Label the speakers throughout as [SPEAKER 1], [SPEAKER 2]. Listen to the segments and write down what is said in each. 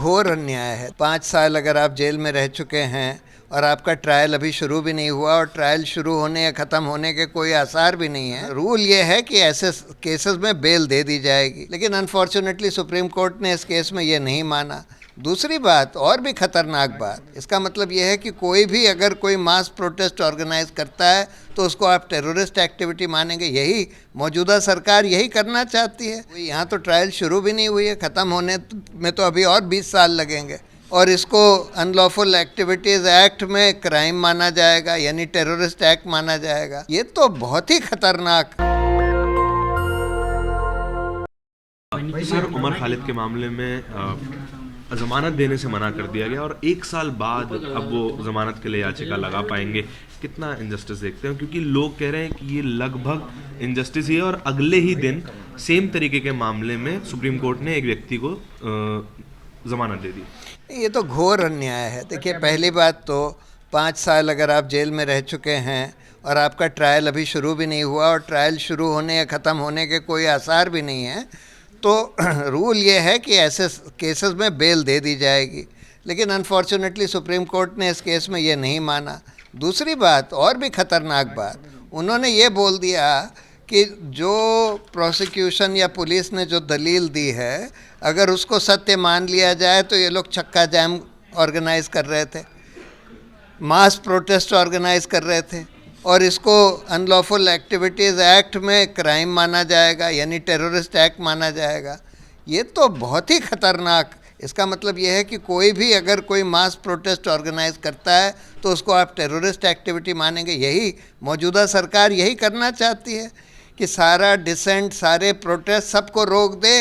[SPEAKER 1] घोर अन्याय है। 5 साल अगर आप जेल में रह चुके हैं और आपका ट्रायल अभी शुरू भी नहीं हुआ और ट्रायल शुरू होने या ख़त्म होने के कोई आसार भी नहीं है, रूल ये है कि ऐसे केसेस में बेल दे दी जाएगी। लेकिन अनफॉर्चुनेटली सुप्रीम कोर्ट ने इस केस में ये नहीं माना। दूसरी बात और भी खतरनाक बात, इसका मतलब ये है कि कोई भी अगर कोई मास प्रोटेस्ट ऑर्गेनाइज करता है तो उसको आप टेररिस्ट एक्टिविटी मानेंगे। यही मौजूदा सरकार यही करना चाहती है। यहाँ तो ट्रायल शुरू भी नहीं हुई है, ख़त्म होने में तो अभी और 20 साल लगेंगे और इसको अनलॉफुल एक्टिविटीज़ एक्ट में क्राइम माना जाएगा, यानी टेररिस्ट एक्ट माना जाएगा। ये तो बहुत ही खतरनाक।
[SPEAKER 2] सर, उमर खालिद के मामले में जमानत देने से मना कर दिया गया और 1 साल बाद अब वो जमानत के लिए याचिका लगा पाएंगे। कितना इनजस्टिस देखते हैं, क्योंकि लोग कह रहे हैं कि ये लगभग इनजस्टिस ही है और अगले ही दिन सेम तरीके के मामले में सुप्रीम कोर्ट ने एक व्यक्ति को जमानत दे दी।
[SPEAKER 1] ये तो घोर अन्याय है। देखिए, पहली बात तो 5 साल अगर आप जेल में रह चुके हैं और आपका ट्रायल अभी शुरू भी नहीं हुआ और ट्रायल शुरू होने या ख़त्म होने के कोई आसार भी नहीं है, तो रूल ये है कि ऐसे केसेस में बेल दे दी जाएगी। लेकिन अनफॉर्चुनेटली सुप्रीम कोर्ट ने इस केस में ये नहीं माना। दूसरी बात और भी ख़तरनाक बात, उन्होंने ये बोल दिया कि जो प्रोसिक्यूशन या पुलिस ने जो दलील दी है, अगर उसको सत्य मान लिया जाए तो ये लोग चक्का जाम ऑर्गेनाइज कर रहे थे, मास प्रोटेस्ट ऑर्गेनाइज कर रहे थे और इसको अनलॉफुल एक्टिविटीज़ एक्ट में क्राइम माना जाएगा, यानी टेररिस्ट एक्ट माना जाएगा। ये तो बहुत ही खतरनाक। इसका मतलब ये है कि कोई भी अगर कोई मास प्रोटेस्ट ऑर्गेनाइज करता है तो उसको आप टेररिस्ट एक्टिविटी मानेंगे। यही मौजूदा सरकार यही करना चाहती है कि सारा डिसेंट, सारे प्रोटेस्ट सबको रोक दे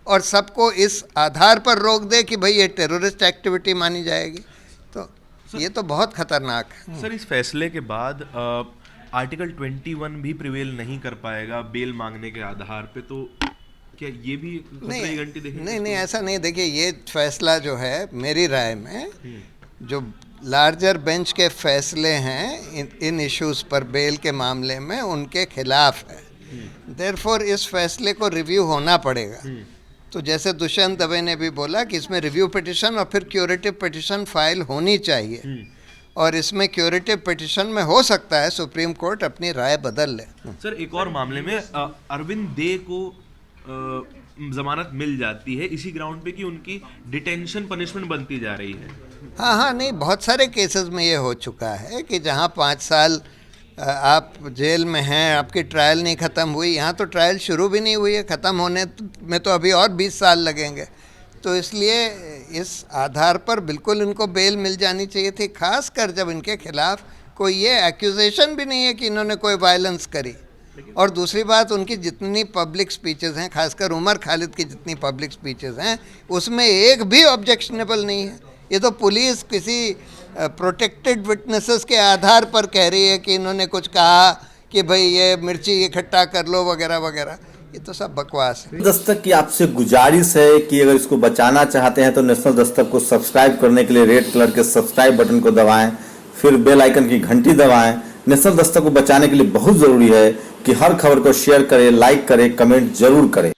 [SPEAKER 1] और सबको इस आधार पर रोक दे कि भाई ये टेररिस्ट एक्टिविटी मानी जाएगी। तो ये तो बहुत खतरनाक है।
[SPEAKER 2] सर, इस फैसले के बाद आर्टिकल 21 भी प्रिवेल नहीं कर पाएगा बेल मांगने के आधार पे, तो क्या ये भी घंटी देखेंगे?
[SPEAKER 1] नहीं, ऐसा नहीं। देखिए, ये फैसला जो है मेरी राय में जो लार्जर बेंच के फैसले हैं इन इश्यूज़ पर बेल के मामले में, उनके खिलाफ है। देयरफॉर इस फैसले को रिव्यू होना पड़ेगा। तो जैसे दुष्यंत दवे ने भी बोला कि इसमें रिव्यू पिटिशन और फिर क्यूरेटिव पिटिशन फाइल होनी चाहिए और इसमें क्यूरेटिव पिटिशन में हो सकता है सुप्रीम कोर्ट अपनी राय बदल ले।
[SPEAKER 2] सर, एक और मामले में अरविंद दे को जमानत मिल जाती है इसी ग्राउंड पे कि उनकी डिटेंशन पनिशमेंट बनती जा रही है।
[SPEAKER 1] हाँ, नहीं, बहुत सारे केसेस में ये हो चुका है कि जहाँ 5 साल आप जेल में हैं, आपकी ट्रायल नहीं ख़त्म हुई। यहाँ तो ट्रायल शुरू भी नहीं हुई है, ख़त्म होने में तो अभी और 20 साल लगेंगे। तो इसलिए इस आधार पर बिल्कुल इनको बेल मिल जानी चाहिए थी, खासकर जब इनके खिलाफ कोई ये एक्यूजेशन भी नहीं है कि इन्होंने कोई वायलेंस करी। और दूसरी बात, उनकी जितनी पब्लिक स्पीचेस हैं, खासकर उमर खालिद की जितनी पब्लिक स्पीचेस हैं, उसमें एक भी ऑब्जेक्शनेबल नहीं है। ये तो पुलिस किसी प्रोटेक्टेड विटनेसेस के आधार पर कह रही है कि इन्होंने कुछ कहा कि भाई ये मिर्ची इकट्ठा कर लो वगैरह वगैरह। ये तो सब बकवास है।
[SPEAKER 3] दस्तक की आपसे गुजारिश है कि अगर इसको बचाना चाहते हैं तो नेशनल दस्तक को सब्सक्राइब करने के लिए रेड कलर के सब्सक्राइब बटन को दबाएं, फिर बेल आइकन की घंटी दबाएं। नेशनल दस्तक को बचाने के लिए बहुत जरूरी है कि हर खबर को शेयर करें, लाइक करें, कमेंट जरूर करें।